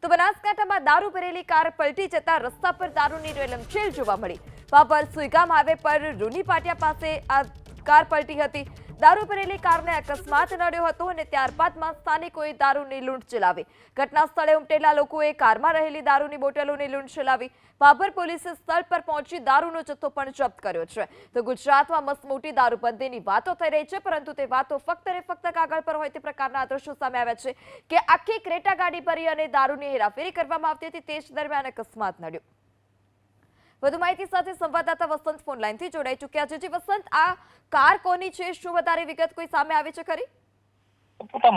તો બનાસકાંઠામાં દારૂ ભરેલી કાર પલટી જતા રસ્તા પર દારૂની રેલમછેલ જોવા મળી। બાબર સુઈગામ હાઈવે પર રૂની પાટિયા પાસે આ કાર પલટી હતી। દારૂ ભરેલી કારને અકસ્માત નડ્યો હતો અને ત્યારબાદમાં સ્થાનિકોએ દારૂની લૂંટ ચલાવી। ઘટના સ્થળે ઉમટેલા લોકોએ કારમાં રહેલી દારૂની બોટલોની લૂંટ ચલાવી। બાબર પોલીસે સ્થળ પર પહોંચી દારૂનો જથ્થો પણ જપ્ત કર્યો છે। તો ગુજરાતમાં મસમોટી દારૂબંધીની વાતો થઈ રહી છે, પરંતુ તે વાતો ફક્ત ને ફક્ત કાગળ પર હોય તે પ્રકારના દ્રશ્યો સામે આવ્યા છે કે આખી ક્રેટા ગાડી ભરી અને દારૂની હેરાફેરી કરવામાં આવતી હતી। તે જ દરમિયાન અકસ્માત નડ્યો। વધુ માહિતી સાથે સંવાદદાતા વસંત ફોન લાઈનથી જોડાઈ ચૂક્યા છે। વસંત, આ કાર કોની છે? શું વધારે વિગત કોઈ સામે આવી છે ખરી?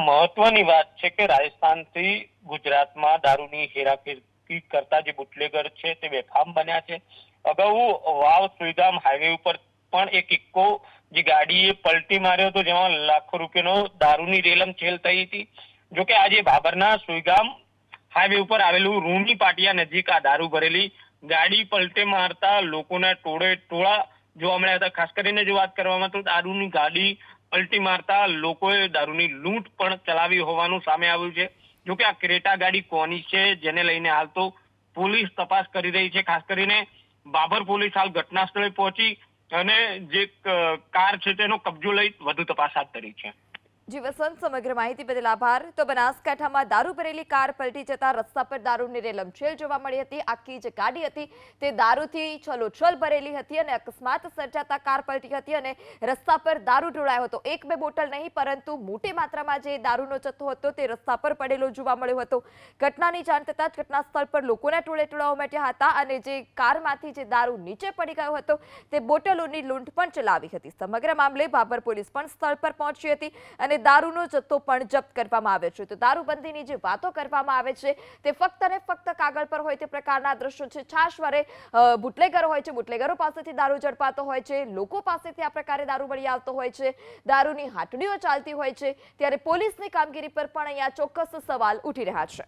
મહત્વની વાત છે કે રાજસ્થાનથી ગુજરાતમાં દારૂની હેરાફેરી કરતા જે બુટલેગર છે તે બેફામ બન્યા છે। અગાઉ વાવ સુઈગામ હાઈવે ઉપર પણ એક ઇક્કો જે ગાડીએ પલટી માર્યો હતો, જેમાં લાખો રૂપિયાનો દારૂની રેલમછેલ થઈ હતી। જોકે આજે બાબરના સુઈગામ હાઈવે ઉપર આવેલું રૂની પાટિયા નજીક આ દારૂ ભરેલી ગાડી પલટે મારતા લોકોના ટોળા જોવા મળ્યા હતા। ખાસ કરીને જો વાત કરવામાં તો દારૂની ગાડી પલટી મારતા લોકોએ દારૂની લૂંટ પણ ચલાવી હોવાનું સામે આવ્યું છે। જોકે આ ક્રેટા ગાડી કોની છે, જેને લઈને હાલ તો પોલીસ તપાસ કરી રહી છે। ખાસ કરીને બાબર પોલીસ હાલ ઘટના સ્થળે પહોંચી અને જે કાર છે તેનો કબજો લઈ વધુ તપાસ હાથ ધરી છે। જી વસંત, સમગ્ર માહિતી બદલ આભાર। તો બનાસકાંઠામાં દારૂ ભરેલી કાર પલટી જતા રસ્તા પર દારૂની રેલમછેલ જોવા મળી હતી। આખી જે ગાડી હતી તે દારૂથી છલોછલ ભરેલી હતી અને અકસ્માત સર્જાતા કાર પલટી હતી અને રસ્તા પર દારૂ ઢોળાયો હતો। એક બે બોટલ નહીં, પરંતુ મોટી માત્રામાં જે દારૂનો જથ્થો હતો તે રસ્તા પર પડેલો જોવા મળ્યો હતો। ઘટનાની જાણ થતાં જ ઘટના સ્થળ પર લોકોના ટોળા ઉમટ્યા હતા અને જે કારમાંથી જે દારૂ નીચે પડી ગયો હતો તે બોટલોની લૂંટ પણ ચલાવી હતી। સમગ્ર મામલે બાબર પોલીસ પણ સ્થળ પર પહોંચી હતી અને દારૂનો જથ્થો પણ જપ્ત કરવામાં આવ્યો છે। તો દારૂબંધીની જે વાતો કરવામાં આવે છે તે ફક્ત ને ફક્ત કાગળ પર હોય તે પ્રકારના દ્રશ્યો છે। છાશવારે બુટલેગરો હોય છે, બુટલેગરો પાસેથી દારૂ ઝડપાતો હોય છે, લોકો પાસેથી આ પ્રકારે દારૂ મળી આવતો હોય છે, દારૂની હાટડીઓ ચાલતી હોય છે, ત્યારે પોલીસની કામગીરી પર પણ અહીંયા ચોક્કસ સવાલ ઉઠી રહ્યા છે।